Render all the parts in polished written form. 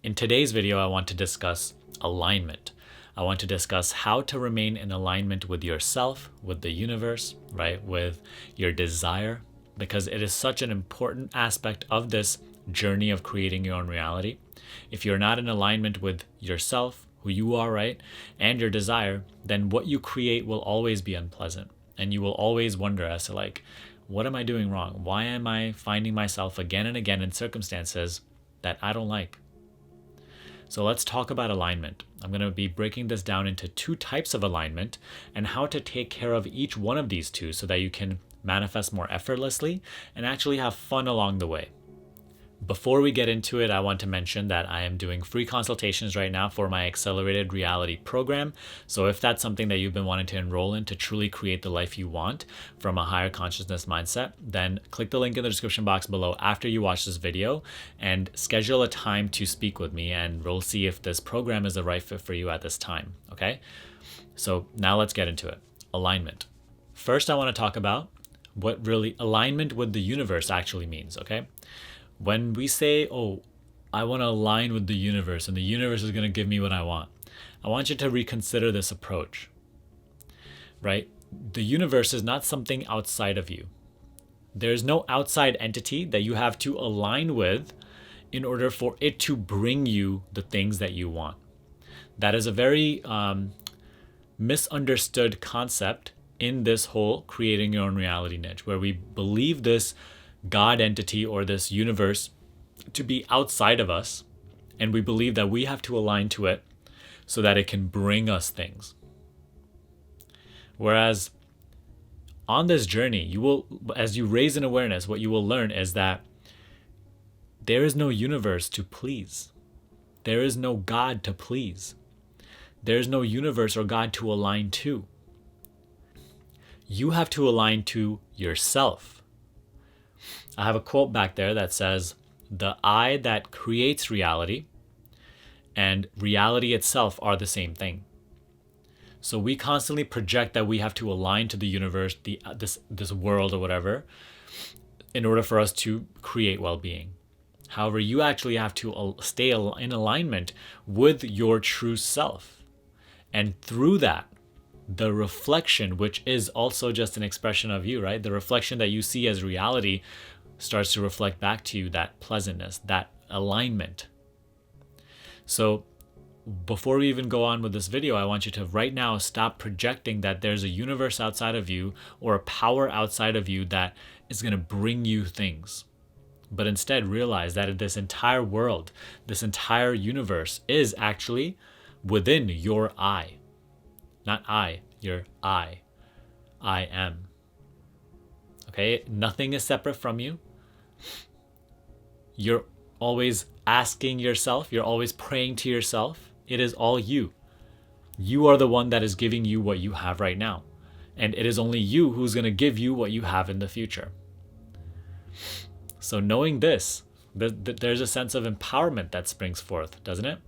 In today's video, I want to discuss alignment. I want to discuss how to remain in alignment with yourself, with the universe, right? With your desire, because it is such an important aspect of this journey of creating your own reality. If you're not in alignment with yourself, who you are, right? And your desire, then what you create will always be unpleasant. And you will always wonder as to like, what am I doing wrong? Why am I finding myself again and again in circumstances that I don't like? So let's talk about alignment. I'm going to be breaking this down into two types of alignment and how to take care of each one of these two so that you can manifest more effortlessly and actually have fun along the way. Before we get into it, I want to mention that I am doing free consultations right now for my Accelerated Reality program. So if that's something that you've been wanting to enroll in to truly create the life you want from a higher consciousness mindset, then click the link in the description box below after you watch this video and schedule a time to speak with me, and we'll see if this program is the right fit for you at this time. Okay? So now let's get into it. Alignment. First, I want to talk about what really alignment with the universe actually means, okay? When we say, oh, I want to align with the universe and the universe is going to give me what I want you to reconsider this approach, right? The universe is not something outside of you. There's no outside entity that you have to align with in order for it to bring you the things that you want. That is a very misunderstood concept in this whole creating your own reality niche, where we believe this God entity or this universe to be outside of us, and we believe that we have to align to it so that it can bring us things. Whereas on this journey, you will, as you raise in awareness, what you will learn is that there is no universe to please. There is no God to please. There is no universe or God to align to. You have to align to yourself. I have a quote back there that says, "The I that creates reality and reality itself are the same thing." So we constantly project that we have to align to the universe, this world or whatever, in order for us to create well-being. However, you actually have to stay in alignment with your true self. And through that, the reflection, which is also just an expression of you, right? The reflection that you see as reality starts to reflect back to you that pleasantness, that alignment. So before we even go on with this video, I want you to right now stop projecting that there's a universe outside of you or a power outside of you that is going to bring you things. But instead realize that this entire world, this entire universe is actually within your I. Not I, your I. I am. Okay? Nothing is separate from you. You're always asking yourself, you're always praying to yourself. It is all you. You are the one that is giving you what you have right now. And it is only you who's going to give you what you have in the future. So knowing this, there's a sense of empowerment that springs forth, doesn't it?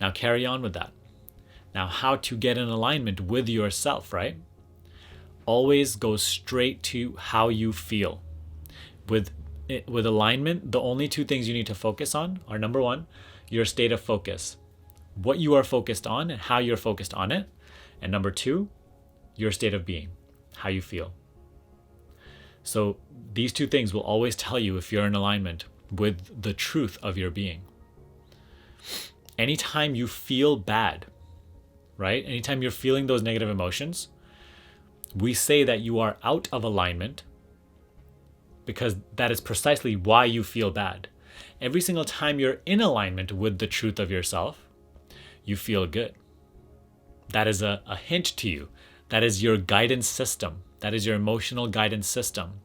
Now carry on with that. Now, how to get in alignment with yourself, right? Always go straight to how you feel. With alignment, the only two things you need to focus on are, number one, your state of focus, what you are focused on and how you're focused on it. And number two, your state of being, how you feel. So these two things will always tell you if you're in alignment with the truth of your being. Anytime you feel bad, right? Anytime you're feeling those negative emotions, we say that you are out of alignment because that is precisely why you feel bad. Every single time you're in alignment with the truth of yourself, you feel good. That is a hint to you. That is your guidance system. That is your emotional guidance system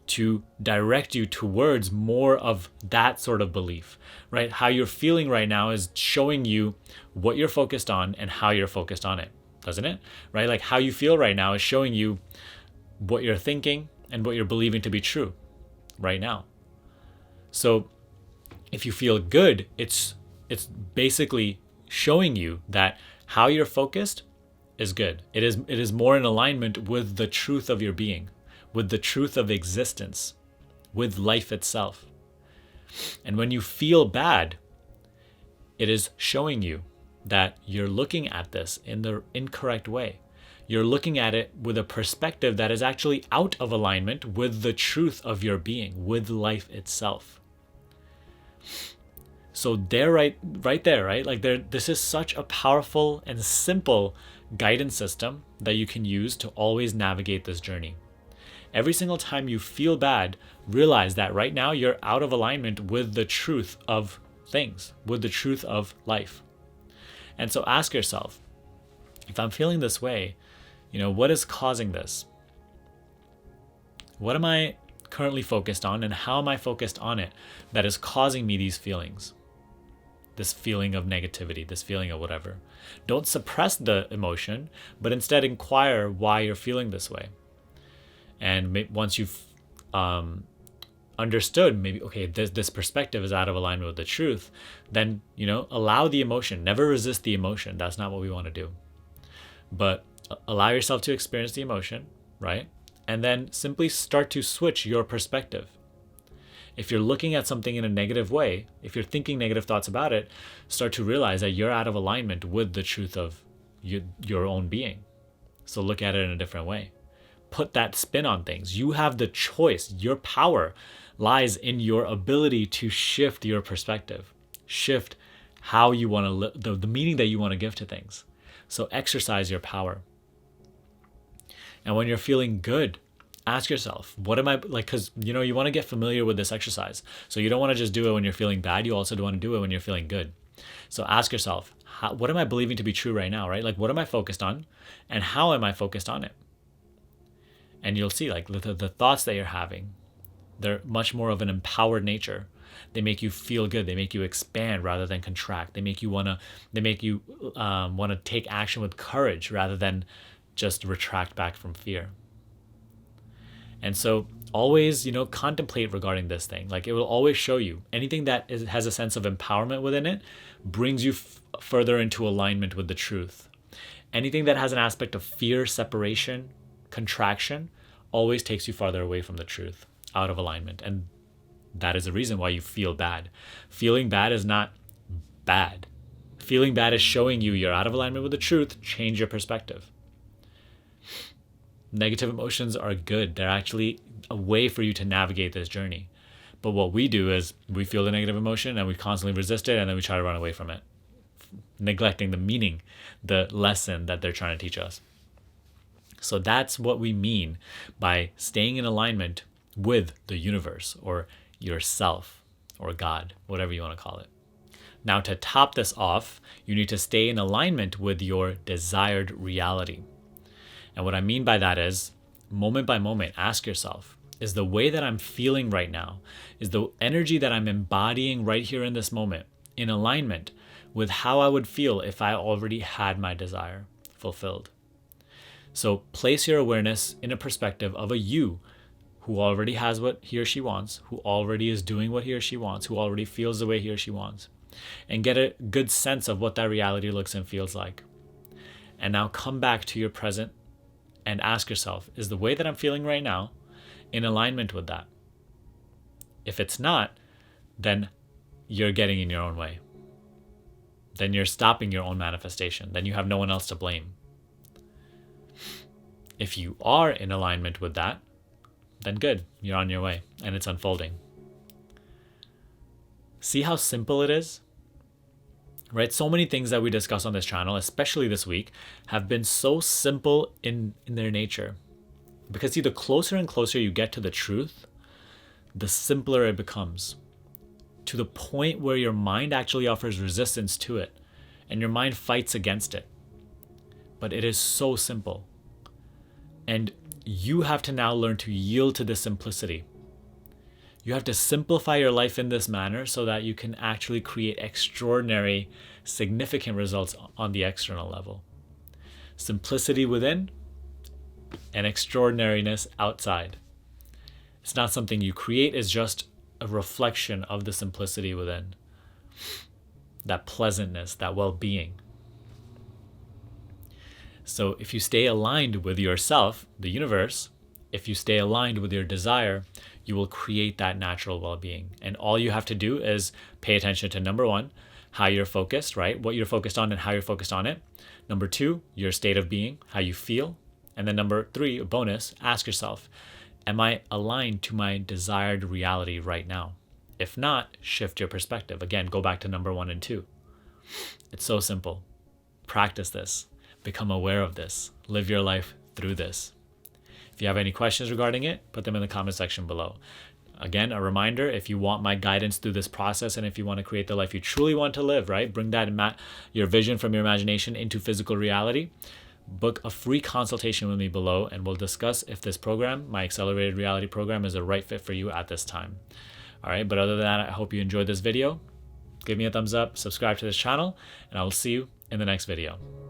to direct you towards more of that sort of belief, right? How you're feeling right now is showing you what you're focused on and how you're focused on it, doesn't it? Right? Like how you feel right now is showing you what you're thinking and what you're believing to be true right now. So if you feel good, it's basically showing you that how you're focused is good. It is more in alignment with the truth of your being, with the truth of existence, with life itself. And when you feel bad, it is showing you that you're looking at this in the incorrect way. You're looking at it with a perspective that is actually out of alignment with the truth of your being, with life itself. So there, right there, right? Like this is such a powerful and simple guidance system that you can use to always navigate this journey. Every single time you feel bad, realize that right now you're out of alignment with the truth of things, with the truth of life. And so ask yourself, if I'm feeling this way, what is causing this? What am I currently focused on, and how am I focused on it that is causing me these feelings? This feeling of negativity, this feeling of whatever. Don't suppress the emotion, but instead inquire why you're feeling this way. And once you've understood, maybe, okay, this perspective is out of alignment with the truth, then, allow the emotion. Never resist the emotion. That's not what we want to do. But allow yourself to experience the emotion, right? And then simply start to switch your perspective. If you're looking at something in a negative way, if you're thinking negative thoughts about it, start to realize that you're out of alignment with the truth of your own being. So look at it in a different way. Put that spin on things. You have the choice. Your power lies in your ability to shift your perspective, shift how you want to live, the meaning that you want to give to things. So exercise your power. And when you're feeling good, ask yourself, what am I like? Because you want to get familiar with this exercise. So you don't want to just do it when you're feeling bad. You also don't want to do it when you're feeling good. So ask yourself, what am I believing to be true right now, right? Like, what am I focused on, and how am I focused on it? And you'll see, like, the thoughts that you're having, they're much more of an empowered nature. They make you feel good. They make you expand rather than contract. They make you want to take action with courage rather than just retract back from fear. And so always, contemplate regarding this thing. Like, it will always show you anything that has a sense of empowerment within it brings you further into alignment with the truth. Anything that has an aspect of fear, separation, contraction always takes you farther away from the truth, out of alignment. And that is the reason why you feel bad. Feeling bad is not bad. Feeling bad is showing you you're out of alignment with the truth. Change your perspective. Negative emotions are good. They're actually a way for you to navigate this journey. But what we do is we feel the negative emotion and we constantly resist it, and then we try to run away from it, neglecting the meaning, the lesson that they're trying to teach us. So that's what we mean by staying in alignment with the universe or yourself or God, whatever you want to call it. Now, to top this off, you need to stay in alignment with your desired reality. And what I mean by that is, moment by moment, ask yourself, is the way that I'm feeling right now, is the energy that I'm embodying right here in this moment in alignment with how I would feel if I already had my desire fulfilled? So place your awareness in a perspective of a you who already has what he or she wants, who already is doing what he or she wants, who already feels the way he or she wants, and get a good sense of what that reality looks and feels like. And now come back to your present and ask yourself, is the way that I'm feeling right now in alignment with that? If it's not, then you're getting in your own way. Then you're stopping your own manifestation. Then you have no one else to blame. If you are in alignment with that, then good, you're on your way and it's unfolding. See how simple it is? Right? So many things that we discuss on this channel, especially this week, have been so simple in their nature. Because see, the closer and closer you get to the truth, the simpler it becomes, to the point where your mind actually offers resistance to it and your mind fights against it. But it is so simple. And you have to now learn to yield to this simplicity. You have to simplify your life in this manner so that you can actually create extraordinary, significant results on the external level. Simplicity within and extraordinariness outside. It's not something you create, it's just a reflection of the simplicity within. That pleasantness, that well-being. So if you stay aligned with yourself, the universe, if you stay aligned with your desire, you will create that natural well-being. And all you have to do is pay attention to number one, how you're focused, right? What you're focused on and how you're focused on it. Number two, your state of being, how you feel. And then number three, a bonus, ask yourself, am I aligned to my desired reality right now? If not, shift your perspective. Again, go back to number one and two. It's so simple. Practice this. Become aware of this. Live your life through this. If you have any questions regarding it, put them in the comment section below. Again, a reminder, if you want my guidance through this process and if you want to create the life you truly want to live, right? Bring that your vision from your imagination into physical reality. Book a free consultation with me below and we'll discuss if this program, my accelerated reality program, is the right fit for you at this time. All right, but other than that, I hope you enjoyed this video. Give me a thumbs up, subscribe to this channel, and I will see you in the next video.